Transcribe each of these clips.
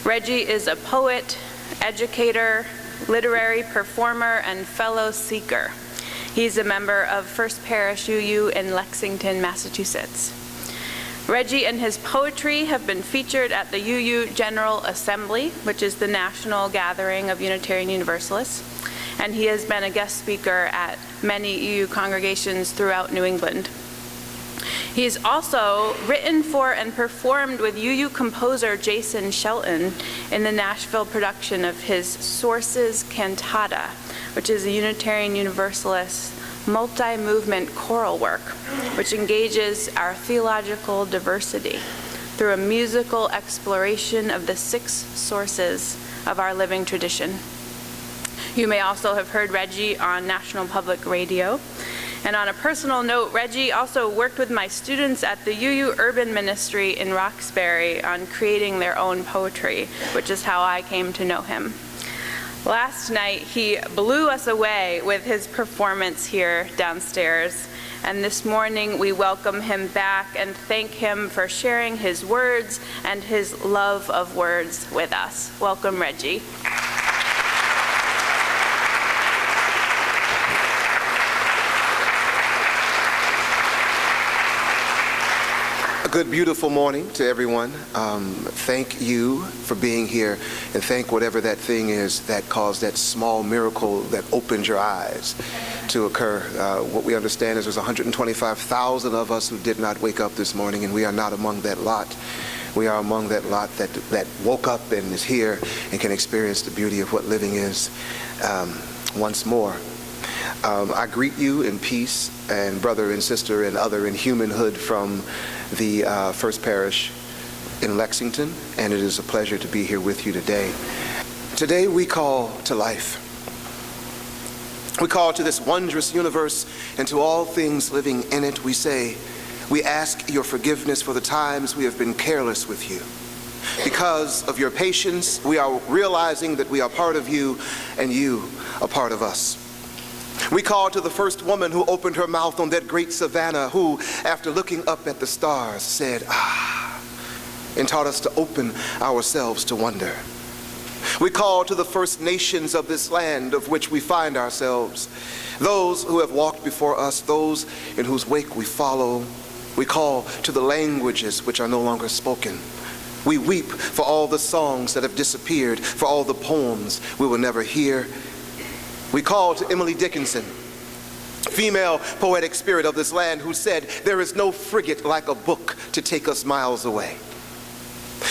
Regie is a poet, educator, literary performer, and fellow seeker. He's a member of First Parish UU in Lexington, Massachusetts. Regie and his poetry have been featured at the UU General Assembly, which is the national gathering of Unitarian Universalists, and he has been a guest speaker at many UU congregations throughout New England. He's also written for and performed with UU composer Jason Shelton in the Nashville production of his Sources Cantata, which is a Unitarian Universalist multi-movement choral work, which engages our theological diversity through a musical exploration of the 6 sources of our living tradition. You may also have heard Regie on National Public Radio. And on a personal note, Regie also worked with my students at the UU Urban Ministry in Roxbury on creating their own poetry, which is how I came to know him. Last night, he blew us away with his performance here downstairs, and this morning we welcome him back and thank him for sharing his words and his love of words with us. Welcome, Regie. Good, beautiful morning to everyone. Thank you for being here, and thank whatever that thing is that caused that small miracle that opened your eyes to occur. What we understand is there's 125,000 of us who did not wake up this morning, and we are not among that lot. We are among that lot that woke up and is here and can experience the beauty of what living is once more. I greet you in peace, and brother and sister and other in humanhood from the First Parish in Lexington, and it is a pleasure to be here with you today. Today we call to life. We call to this wondrous universe and to all things living in it. We say, we ask your forgiveness for the times we have been careless with you. Because of your patience, we are realizing that we are part of you and you a part of us. We call to the first woman who opened her mouth on that great savannah, who, after looking up at the stars, said, "Ah," and taught us to open ourselves to wonder. We call to the first nations of this land of which we find ourselves, those who have walked before us, those in whose wake we follow. We call to the languages which are no longer spoken. We weep for all the songs that have disappeared, for all the poems we will never hear. We call to Emily Dickinson, female poetic spirit of this land, who said, "There is no frigate like a book to take us miles away."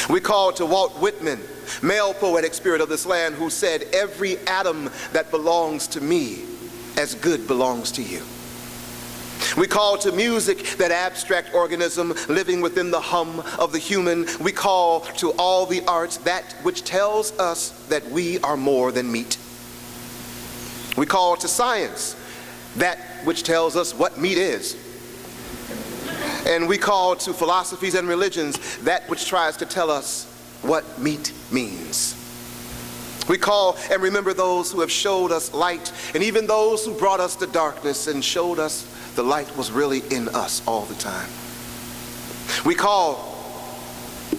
We call to Walt Whitman, male poetic spirit of this land, who said, "Every atom that belongs to me, as good belongs to you." We call to music, that abstract organism living within the hum of the human. We call to all the arts, that which tells us that we are more than meat. We call to science, that which tells us what meat is. And we call to philosophies and religions, that which tries to tell us what meat means. We call and remember those who have showed us light, and even those who brought us to darkness and showed us the light was really in us all the time. We call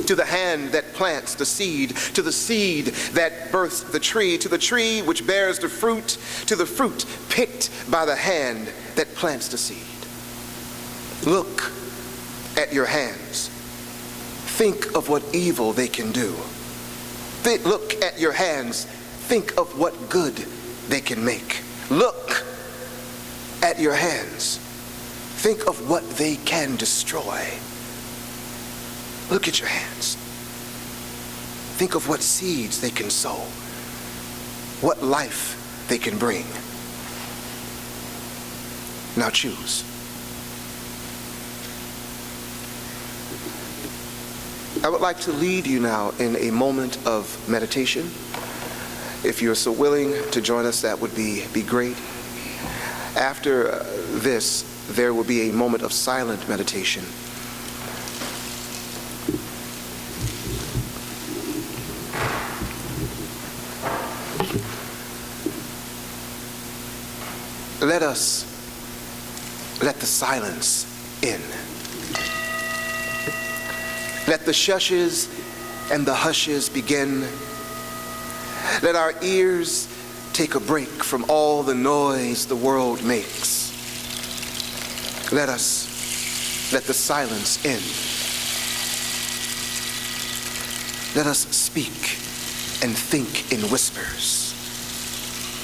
to the hand that plants the seed, to the seed that births the tree, to the tree which bears the fruit, to the fruit picked by the hand that plants the seed. Look at your hands. Think of what evil they can do. Look at your hands. Think of what good they can make. Look at your hands. Think of what they can destroy. Look at your hands. Think of what seeds they can sow, what life they can bring. Now choose. I would like to lead you now in a moment of meditation. If you're so willing to join us, that would be great. After this, there will be a moment of silent meditation. Let the silence in. Let the shushes and the hushes begin. Let our ears take a break from all the noise the world makes. Let us let the silence in. Let us speak and think in whispers.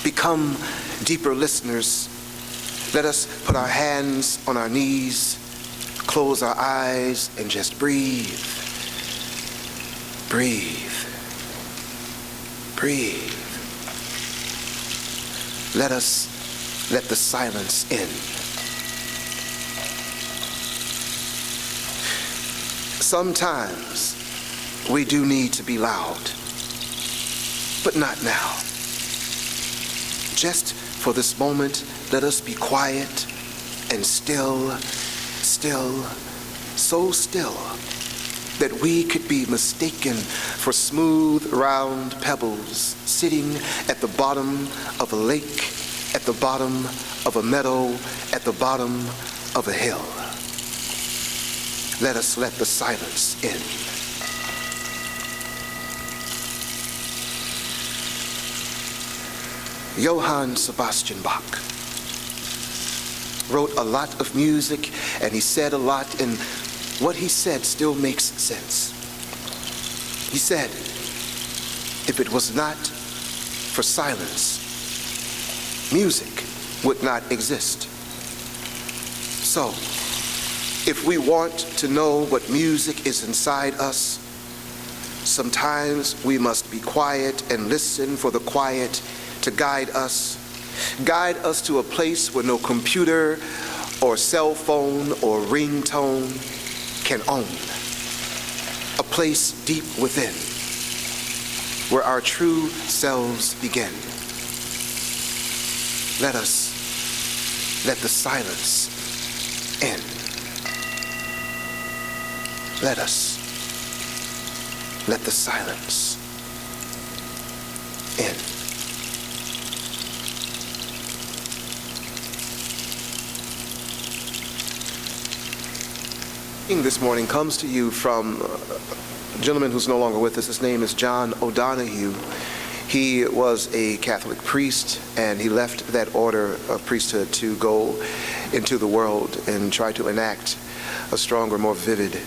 Become deeper listeners. Let us put our hands on our knees, close our eyes, and just breathe. Breathe. Breathe. Let us let the silence in. Sometimes we do need to be loud, but not now. Just for this moment, let us be quiet and still, so still that we could be mistaken for smooth, round pebbles sitting at the bottom of a lake, at the bottom of a meadow, at the bottom of a hill. Let us let the silence in. Johann Sebastian Bach wrote a lot of music, and he said a lot, and what he said still makes sense. He said, if it was not for silence, music would not exist. So, if we want to know what music is inside us, sometimes we must be quiet and listen for the quiet to guide us to a place where no computer or cell phone or ringtone can own. A place deep within where our true selves begin. Let us let the silence in. Let us let the silence in. This morning comes to you from a gentleman who's no longer with us. His name is John O'Donohue. He was a Catholic priest, and he left that order of priesthood to go into the world and try to enact a stronger, more vivid,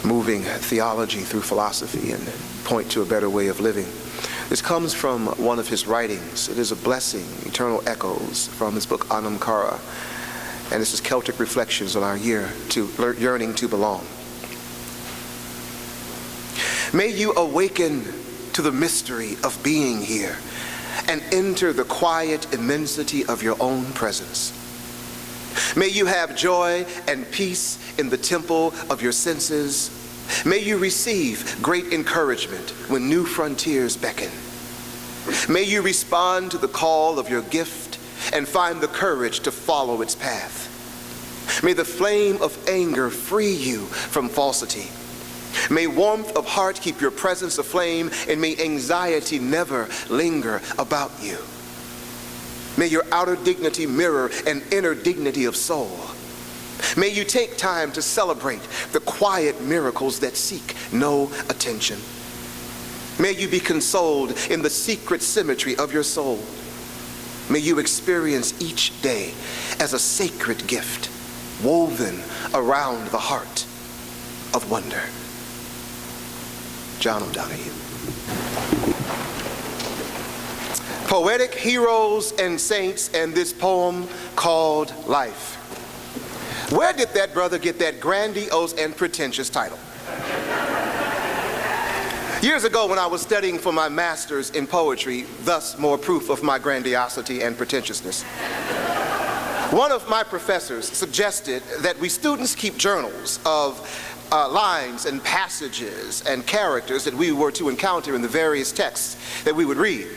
moving theology through philosophy and point to a better way of living. This comes from one of his writings. It is a blessing, eternal echoes from his book Anam Cara. And this is Celtic Reflections on our yearning to belong. May you awaken to the mystery of being here and enter the quiet immensity of your own presence. May you have joy and peace in the temple of your senses. May you receive great encouragement when new frontiers beckon. May you respond to the call of your gift and find the courage to follow its path. May the flame of anger free you from falsity. May warmth of heart keep your presence aflame, and may anxiety never linger about you. May your outer dignity mirror an inner dignity of soul. May you take time to celebrate the quiet miracles that seek no attention. May you be consoled in the secret symmetry of your soul. May you experience each day as a sacred gift woven around the heart of wonder. John O'Donohue. Poetic heroes and saints, and this poem called Life. Where did that brother get that grandiose and pretentious title? Years ago, when I was studying for my master's in poetry, thus more proof of my grandiosity and pretentiousness, one of my professors suggested that we students keep journals of lines and passages and characters that we were to encounter in the various texts that we would read.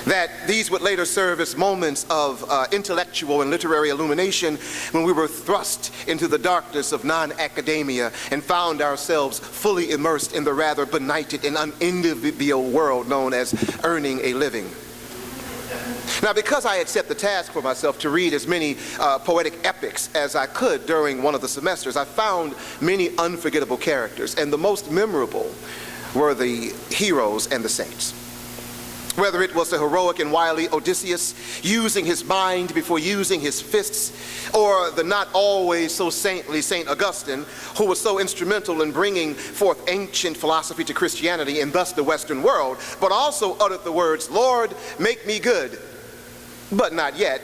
That these would later serve as moments of intellectual and literary illumination when we were thrust into the darkness of non-academia and found ourselves fully immersed in the rather benighted and unenviable world known as earning a living. Now, because I had set the task for myself to read as many poetic epics as I could during one of the semesters, I found many unforgettable characters, and the most memorable were the heroes and the saints. Whether it was the heroic and wily Odysseus using his mind before using his fists, or the not always so saintly St. Augustine, who was so instrumental in bringing forth ancient philosophy to Christianity and thus the Western world, but also uttered the words, "Lord, make me good, but not yet."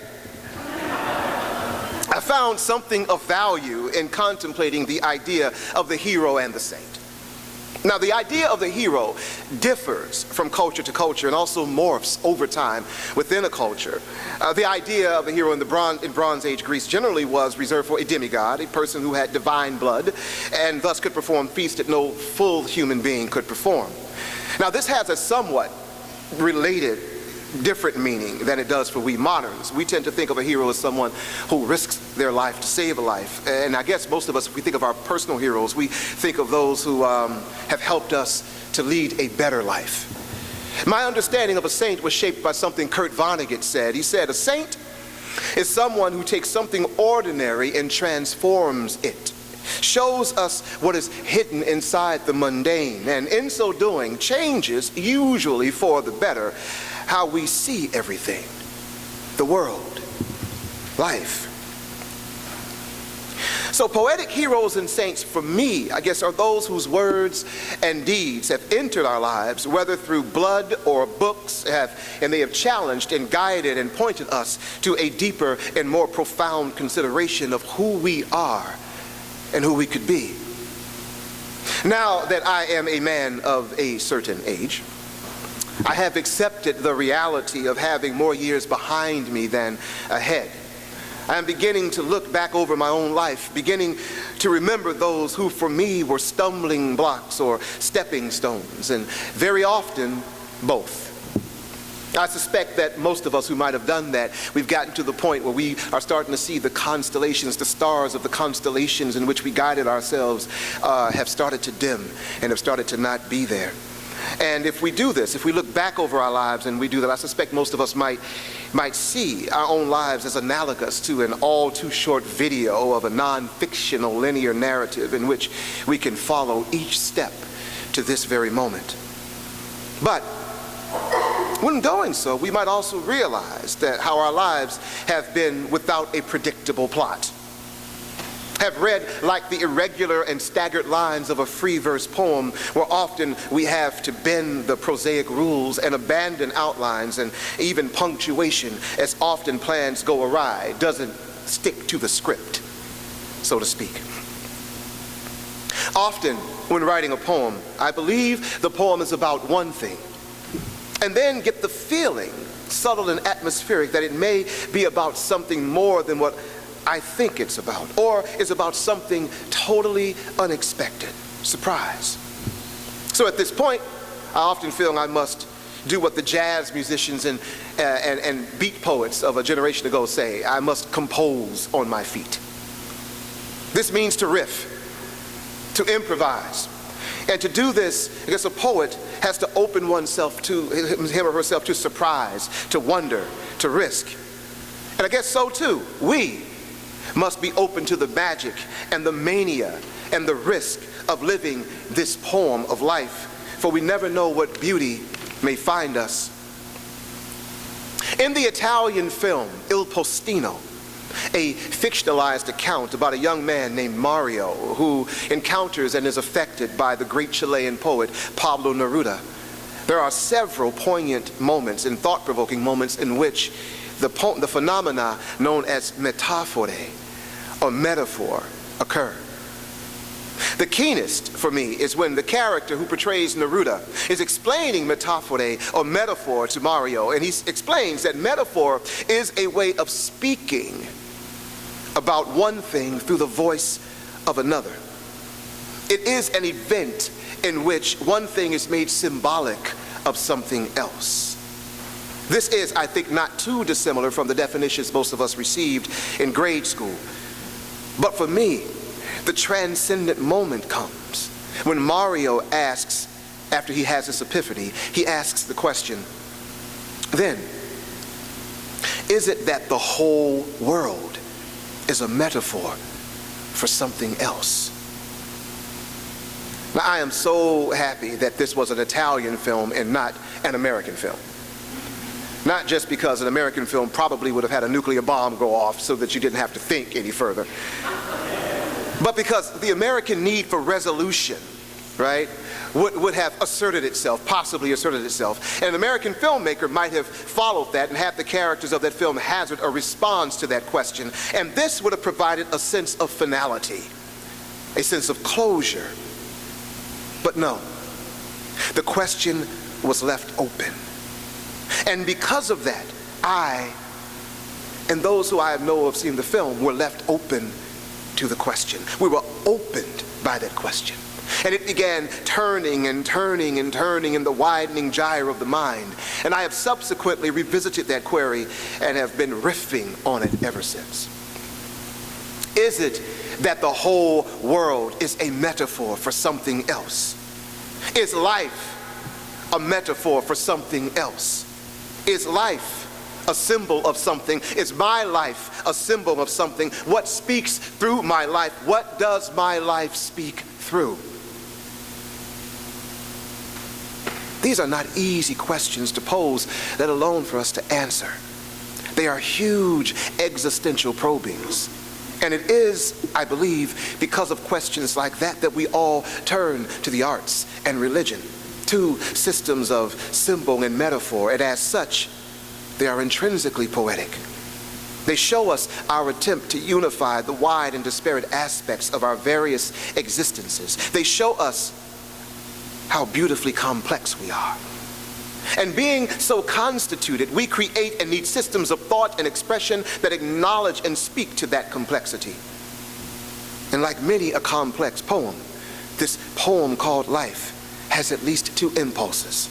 I found something of value in contemplating the idea of the hero and the saint. Now, the idea of the hero differs from culture to culture and also morphs over time within a culture. The idea of the hero in Bronze Age Greece generally was reserved for a demigod, a person who had divine blood and thus could perform feats that no full human being could perform. Now, this has a somewhat related different meaning than it does for we moderns. We tend to think of a hero as someone who risks their life to save a life. And I guess most of us, if we think of our personal heroes, we think of those who have helped us to lead a better life. My understanding of a saint was shaped by something Kurt Vonnegut said. He said, "A saint is someone who takes something ordinary and transforms it, shows us what is hidden inside the mundane, and in so doing changes, usually for the better, how we see everything, the world, life." So poetic heroes and saints for me, I guess, are those whose words and deeds have entered our lives, whether through blood or books, and they have challenged and guided and pointed us to a deeper and more profound consideration of who we are and who we could be. Now that I am a man of a certain age, I have accepted the reality of having more years behind me than ahead. I am beginning to look back over my own life, beginning to remember those who for me were stumbling blocks or stepping stones, and very often both. I suspect that most of us who might have done that, we've gotten to the point where we are starting to see the constellations, the stars of the constellations in which we guided ourselves have started to dim and have started to not be there. And if we do this, if we look back over our lives and we do that, I suspect most of us might see our own lives as analogous to an all too short video of a non-fictional linear narrative in which we can follow each step to this very moment. But when doing so, we might also realize that how our lives have been without a predictable plot, have read like the irregular and staggered lines of a free verse poem, where often we have to bend the prosaic rules and abandon outlines and even punctuation, as often plans go awry, doesn't stick to the script, so to speak. Often when writing a poem, I believe the poem is about one thing, and then get the feeling, subtle and atmospheric, that it may be about something more than what I think it's about, or is about something totally unexpected, surprise. So at this point, I often feel I must do what the jazz musicians and beat poets of a generation ago say: I must compose on my feet. This means to riff, to improvise. And to do this, I guess a poet has to open oneself to him or herself to surprise, to wonder, to risk. And I guess so too, we must be open to the magic and the mania and the risk of living this poem of life, for we never know what beauty may find us. In the Italian film Il Postino, a fictionalized account about a young man named Mario who encounters and is affected by the great Chilean poet Pablo Neruda, there are several poignant moments and thought-provoking moments in which the phenomena known as metaphore or metaphor occur. The keenest for me is when the character who portrays Neruda is explaining metaphore or metaphor to Mario, and he explains that metaphor is a way of speaking about one thing through the voice of another. It is an event in which one thing is made symbolic of something else. This is, I think, not too dissimilar from the definitions most of us received in grade school. But for me, the transcendent moment comes when Mario asks, after he has this epiphany, he asks the question, then, is it that the whole world is a metaphor for something else? Now, I am so happy that this was an Italian film and not an American film. Not just because an American film probably would have had a nuclear bomb go off so that you didn't have to think any further, but because the American need for resolution, right, would have asserted itself, possibly asserted itself. And an American filmmaker might have followed that and had the characters of that film hazard a response to that question. And this would have provided a sense of finality, a sense of closure. But no, the question was left open. And because of that, I and those who I know have seen the film were left open to the question. We were opened by that question. And it began turning and turning and turning in the widening gyre of the mind. And I have subsequently revisited that query and have been riffing on it ever since. Is it that the whole world is a metaphor for something else? Is life a metaphor for something else? Is life a symbol of something? Is my life a symbol of something? What speaks through my life? What does my life speak through? These are not easy questions to pose, let alone for us to answer. They are huge existential probings. And it is, I believe, because of questions like that that we all turn to the arts and religion, two systems of symbol and metaphor, and as such, they are intrinsically poetic. They show us our attempt to unify the wide and disparate aspects of our various existences. They show us how beautifully complex we are. And being so constituted, we create and need systems of thought and expression that acknowledge and speak to that complexity. And like many a complex poem, this poem called life has at least two impulses.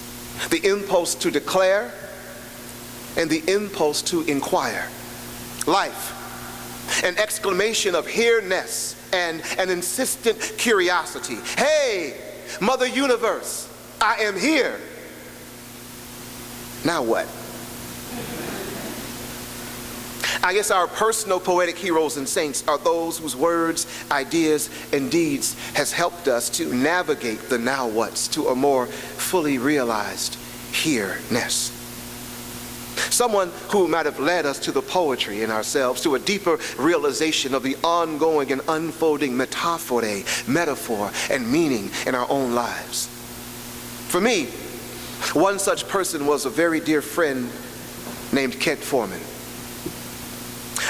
The impulse to declare and the impulse to inquire. Life, an exclamation of here-ness and an insistent curiosity. Hey, Mother Universe, I am here. Now what? I guess our personal poetic heroes and saints are those whose words, ideas, and deeds has helped us to navigate the now whats to a more fully realized here-ness. Someone who might have led us to the poetry in ourselves, to a deeper realization of the ongoing and unfolding metaphor, and meaning in our own lives. For me, one such person was a very dear friend named Kent Foreman.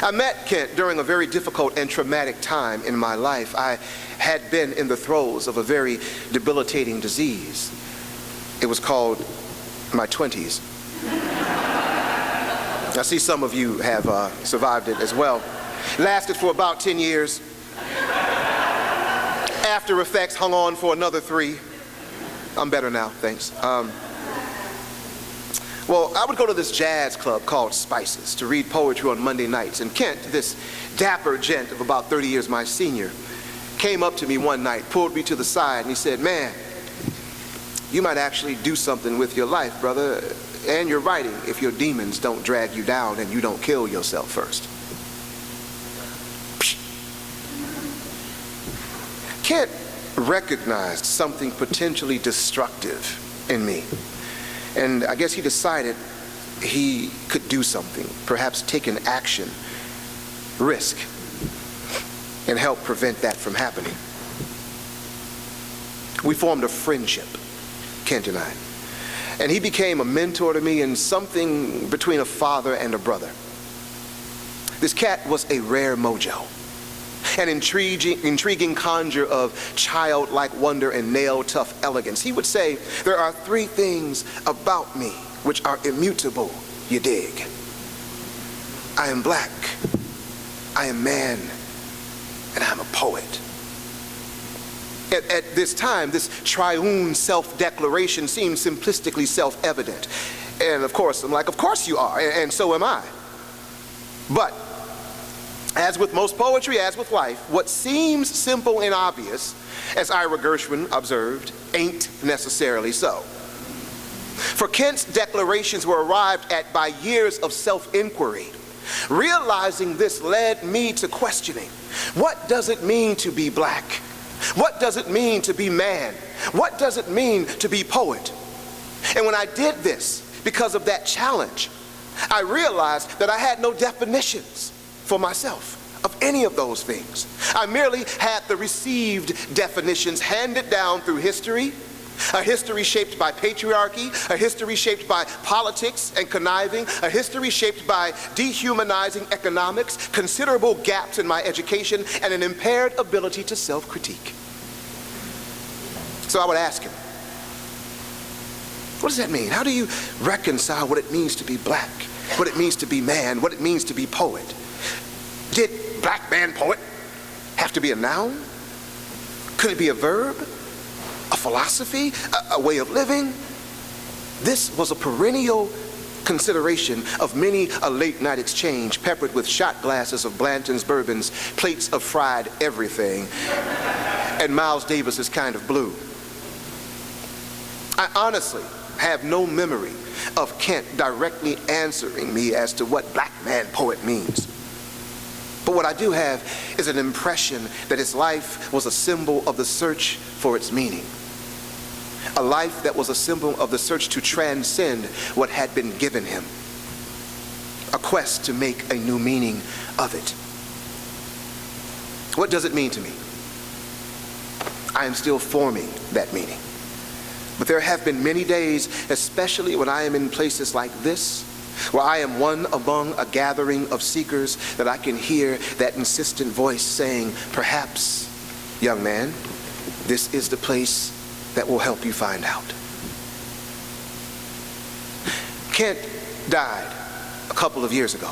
I met Kent during a very difficult and traumatic time in my life. I had been in the throes of a very debilitating disease. It was called my 20s. I see some of you have survived it as well. It lasted for about 10 years. After effects hung on for another 3. I'm better now, thanks. Well, I would go to this jazz club called Spices to read poetry on Monday nights. And Kent, this dapper gent of about 30 years my senior, came up to me one night, pulled me to the side, and he said, "Man, you might actually do something with your life, brother, and your writing if your demons don't drag you down and you don't kill yourself first." Kent recognized something potentially destructive in me. And I guess he decided he could do something, perhaps take an action, risk, and help prevent that from happening. We formed a friendship, Kent and I. And he became a mentor to me and something between a father and a brother. This cat was a rare mojo, an intriguing conjure of childlike wonder and nail-tough elegance. He would say, "There are 3 things about me which are immutable, you dig. I am black, I am man, and I'm a poet." At this time, this triune self-declaration seemed simplistically self-evident. And of course, I'm like, of course you are, and so am I. But as with most poetry, as with life, what seems simple and obvious, as Ira Gershwin observed, ain't necessarily so. For Kent's declarations were arrived at by years of self-inquiry. Realizing this led me to questioning, what does it mean to be black? What does it mean to be man? what does it mean to be poet? And when I did this, because of that challenge, I realized that I had no definitions for myself of any of those things. I merely had the received definitions handed down through history, a history shaped by patriarchy, a history shaped by politics and conniving, a history shaped by dehumanizing economics, considerable gaps in my education, and an impaired ability to self-critique. So I would ask him, what does that mean? How do you reconcile what it means to be black, what it means to be man, what it means to be poet? Did black man poet have to be a noun? Could it be a verb? A philosophy? A way of living? This was a perennial consideration of many a late night exchange peppered with shot glasses of Blanton's bourbons, plates of fried everything, and Miles Davis's kind of blue. I honestly have no memory of Kent directly answering me as to what black man poet means. But what I do have is an impression that his life was a symbol of the search for its meaning. A life that was a symbol of the search to transcend what had been given him. A quest to make a new meaning of it. What does it mean to me? I am still forming that meaning. But there have been many days, especially when I am in places like this, where I am one among a gathering of seekers, that I can hear that insistent voice saying, perhaps, young man, this is the place that will help you find out. Kent died a couple of years ago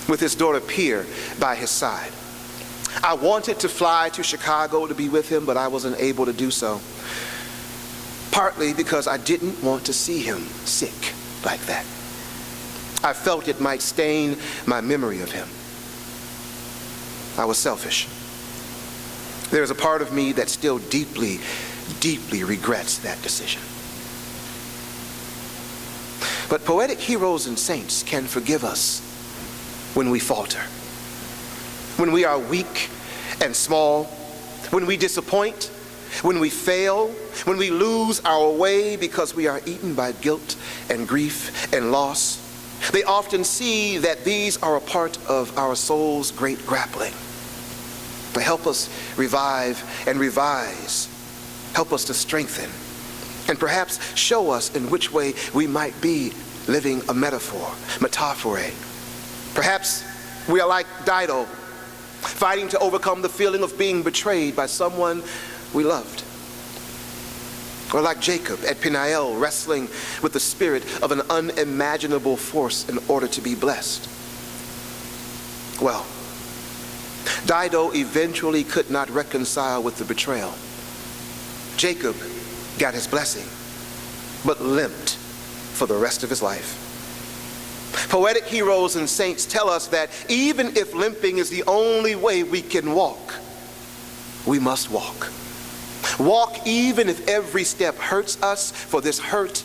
with his daughter Pierre by his side. I wanted to fly to Chicago to be with him, but I wasn't able to do so. Partly because I didn't want to see him sick like that. I felt it might stain my memory of him. I was selfish. There is a part of me that still deeply, deeply regrets that decision. But poetic heroes and saints can forgive us when we falter, when we are weak and small, when we disappoint, when we fail, when we lose our way because we are eaten by guilt and grief and loss. They often see that these are a part of our soul's great grappling. They help us revive and revise, help us to strengthen, and perhaps show us in which way we might be living a metaphore. Perhaps we are like Dido, fighting to overcome the feeling of being betrayed by someone we loved. Or like Jacob at Peniel, wrestling with the spirit of an unimaginable force in order to be blessed. Well, Dido eventually could not reconcile with the betrayal. Jacob got his blessing, but limped for the rest of his life. Poetic heroes and saints tell us that even if limping is the only way we can walk, we must walk. Walk even if every step hurts us, for this hurt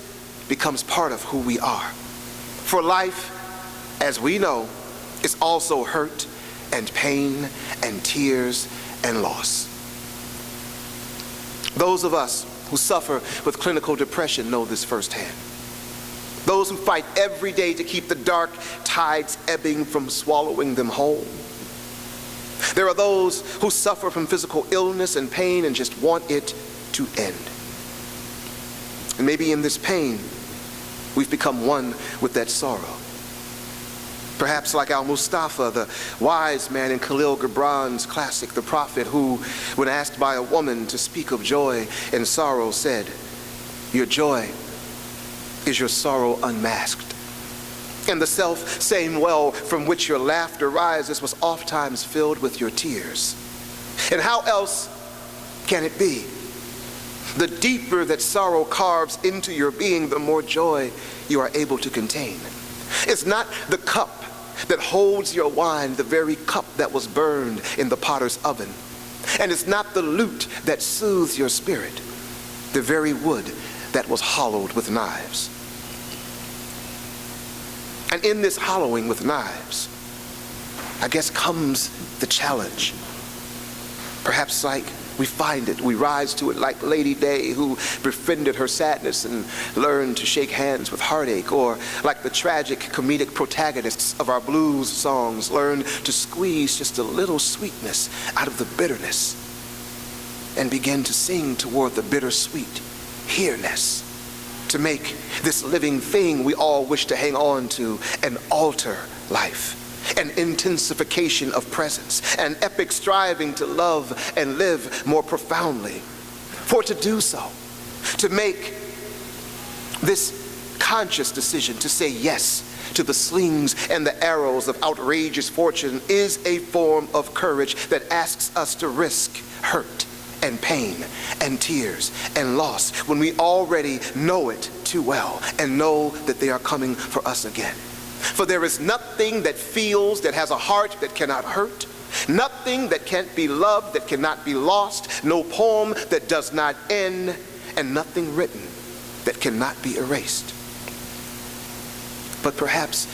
becomes part of who we are. For life, as we know, is also hurt and pain and tears and loss. Those of us who suffer with clinical depression know this firsthand. Those who fight every day to keep the dark tides ebbing from swallowing them whole. There are those who suffer from physical illness and pain and just want it to end. And maybe in this pain, we've become one with that sorrow. Perhaps like al-Mustafa, the wise man in Khalil Gibran's classic, The Prophet, who, when asked by a woman to speak of joy and sorrow, said, "Your joy is your sorrow unmasked. And the self-same well from which your laughter rises was oftentimes filled with your tears. And how else can it be? The deeper that sorrow carves into your being, the more joy you are able to contain. It's not the cup that holds your wine, the very cup that was burned in the potter's oven. And it's not the lute that soothes your spirit, the very wood that was hollowed with knives." And in this hollowing with knives, I guess comes the challenge. Perhaps like We find it. We rise to it like Lady Day, who befriended her sadness and learned to shake hands with heartache, or like the tragic comedic protagonists of our blues songs learned to squeeze just a little sweetness out of the bitterness and begin to sing toward the bittersweet here-ness, to make this living thing we all wish to hang on to an altar life, an intensification of presence, an epic striving to love and live more profoundly. For to do so, to make this conscious decision to say yes to the slings and the arrows of outrageous fortune is a form of courage that asks us to risk hurt and pain and tears and loss when we already know it too well and know that they are coming for us again. For there is nothing that feels, that has a heart that cannot hurt, nothing that can't be loved, that cannot be lost, no poem that does not end, and nothing written that cannot be erased. But perhaps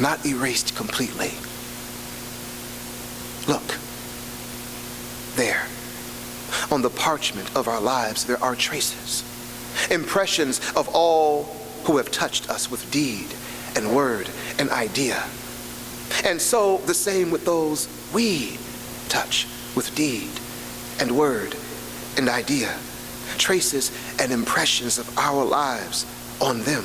not erased completely. Look, there, on the parchment of our lives, there are traces, impressions of all who have touched us with deed and word and idea. And so the same with those we touch with deed and word and idea, traces and impressions of our lives on them,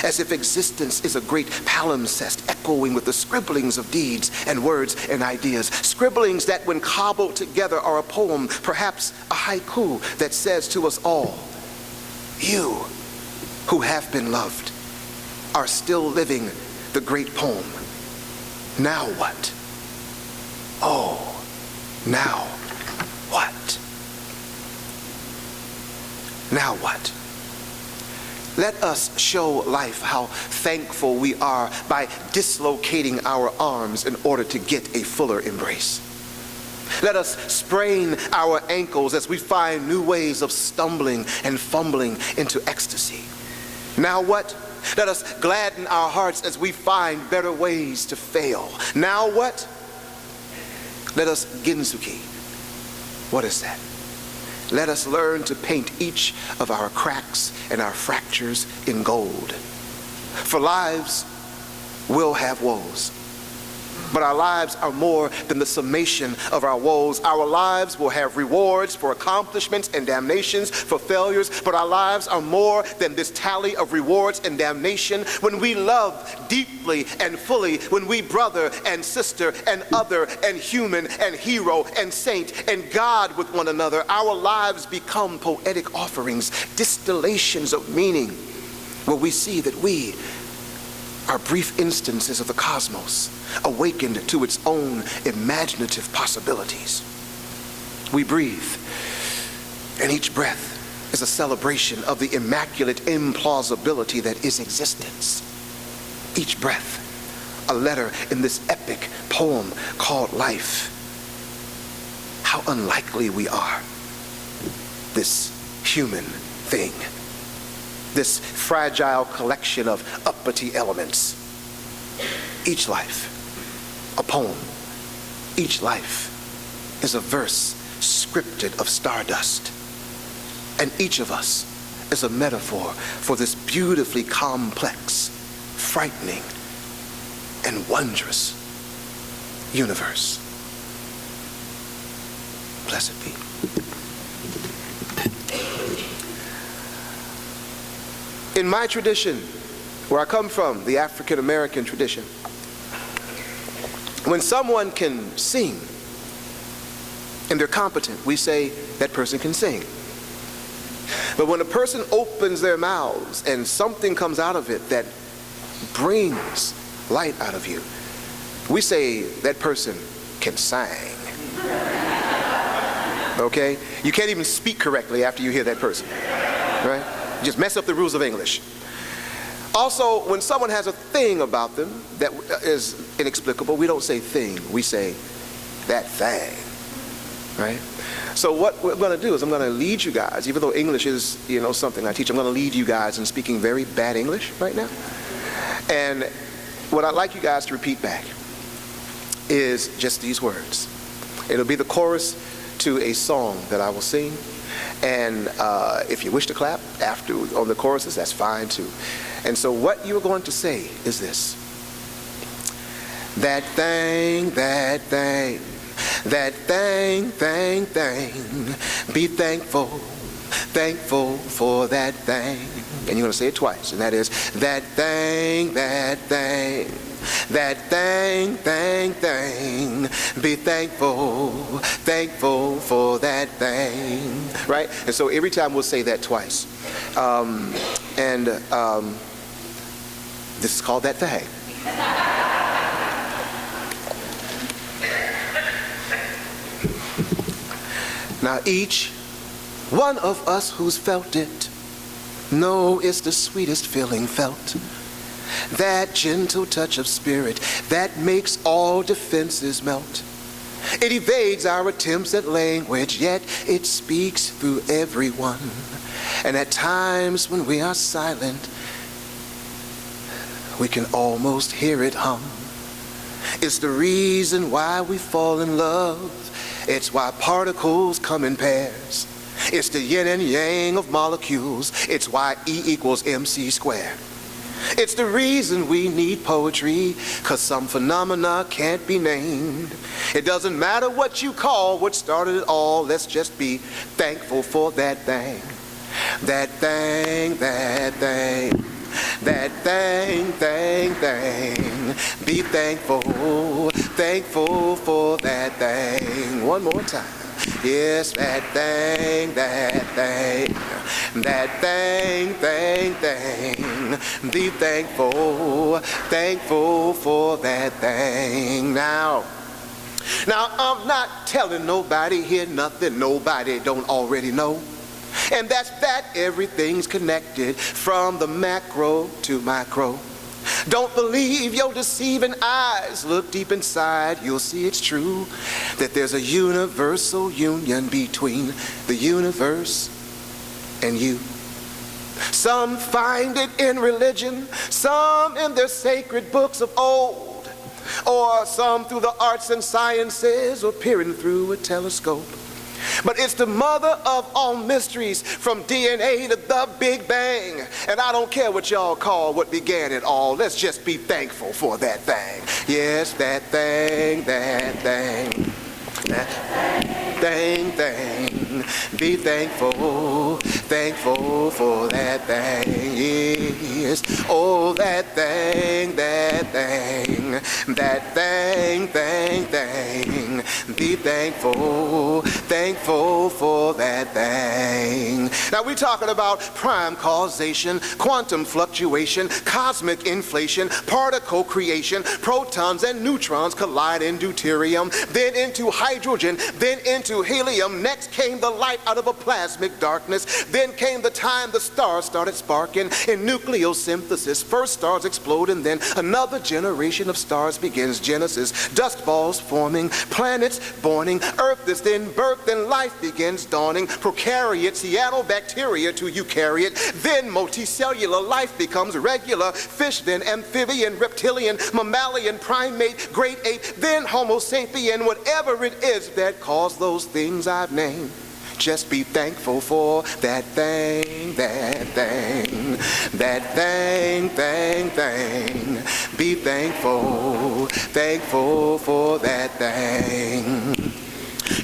as if existence is a great palimpsest echoing with the scribblings of deeds and words and ideas, scribblings that when cobbled together are a poem, perhaps a haiku that says to us all, you who have been loved are still living the great poem. Now what? Oh, now what? Now what? Let us show life how thankful we are by dislocating our arms in order to get a fuller embrace. Let us sprain our ankles as we find new ways of stumbling and fumbling into ecstasy. Now what? Let us gladden our hearts as we find better ways to fail. Now what? Let us ginsuki. What is that? Let us learn to paint each of our cracks and our fractures in gold. For lives will have woes, but our lives are more than the summation of our woes. Our lives will have rewards for accomplishments and damnations for failures, but our lives are more than this tally of rewards and damnation. When we love deeply and fully, when we brother and sister and other and human and hero and saint and God with one another, our lives become poetic offerings, distillations of meaning, where we see that we are brief instances of the cosmos, awakened to its own imaginative possibilities. We breathe, and each breath is a celebration of the immaculate implausibility that is existence. Each breath, a letter in this epic poem called life. How unlikely we are, this human thing, this fragile collection of uppity elements. Each life, a poem. Each life is a verse scripted of stardust. And each of us is a metaphor for this beautifully complex, frightening, and wondrous universe. Blessed be. In my tradition, where I come from, the African American tradition, when someone can sing and they're competent, we say that person can sing. But when a person opens their mouths and something comes out of it that brings light out of you, we say that person can sing. Okay? You can't even speak correctly after you hear that person, right? You just mess up the rules of English. Also, when someone has a thing about them that is inexplicable, we don't say thing, we say that thing, right? So what we're going to do is I'm going to lead you guys, even though English is, something I teach, I'm going to lead you guys in speaking very bad English right now. And what I'd like you guys to repeat back is just these words. It'll be the chorus to a song that I will sing. And if you wish to clap after on the choruses, that's fine too. And so what you're going to say is this. That thing, that thing, that thing, thing, thing. Be thankful, thankful for that thing. And you're going to say it twice, and that is that thing, that thing. That thing, thing, thing. Be thankful, thankful for that thing. Right? And so every time we'll say that twice. This is called that thing. Now each one of us who's felt it know it's the sweetest feeling felt. That gentle touch of spirit that makes all defenses melt. It evades our attempts at language, yet it speaks through everyone. And at times when we are silent, we can almost hear it hum. It's the reason why we fall in love. It's why particles come in pairs. It's the yin and yang of molecules. It's why E equals MC squared. It's the reason we need poetry, 'cause some phenomena can't be named. It doesn't matter what you call what started it all. Let's just be thankful for that thing. That thing, that thing. That thing, thing, thing. Be thankful, thankful for that thing. One more time. Yes, that thing, that thing. That thing, thing, thing. Be thankful, thankful for that thing. Now, I'm not telling nobody here nothing nobody don't already know. And that's that everything's connected from the macro to micro. Don't believe your deceiving eyes. Look deep inside, you'll see it's true. That there's a universal union between the universe and you. Some find it in religion, some in their sacred books of old, or some through the arts and sciences, or peering through a telescope. But it's the mother of all mysteries, from DNA to the Big Bang. And I don't care what y'all call what began it all. Let's just be thankful for that thing. Yes, that thing, that thing. That thing, thing. Be thankful, thankful for that thing. Yes. Oh, that thing, that thing. That thing, thing, thing. Be thankful, thankful for that thing. Now we're talking about prime causation, quantum fluctuation, cosmic inflation, particle creation, protons and neutrons collide in deuterium, then into hydrogen, then into helium. Next came the light out of a plasmic darkness. Then came the time the stars started sparking in nucleosynthesis. First stars explode and then another generation of stars begins Genesis. Dust balls forming, planets borning, Earth is then birthed and life begins dawning. Prokaryote, cyanobacteria to eukaryote, then multicellular life becomes regular. Fish, then amphibian, reptilian, mammalian, primate, great ape, then homo sapien. Whatever it is that caused those things I've named, just be thankful for that thing, that thing. That thing, thing, thing. Be thankful, thankful for that thing.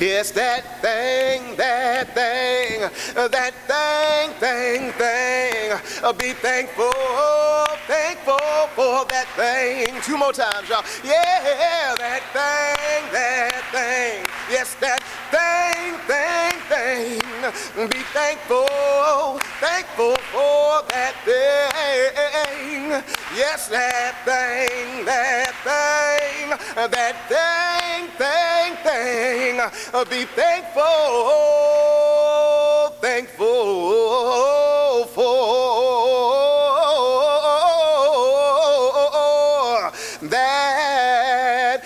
Yes, that thing, that thing. That thing, thing, thing. Be thankful, thankful for that thing. Two more times, y'all. Yeah, that thing, that thing. Yes, that thing, thing, thing. Be thankful, thankful for that thing. Yes, that thing, that thing. That thing, thing, thing. Be thankful, thankful for that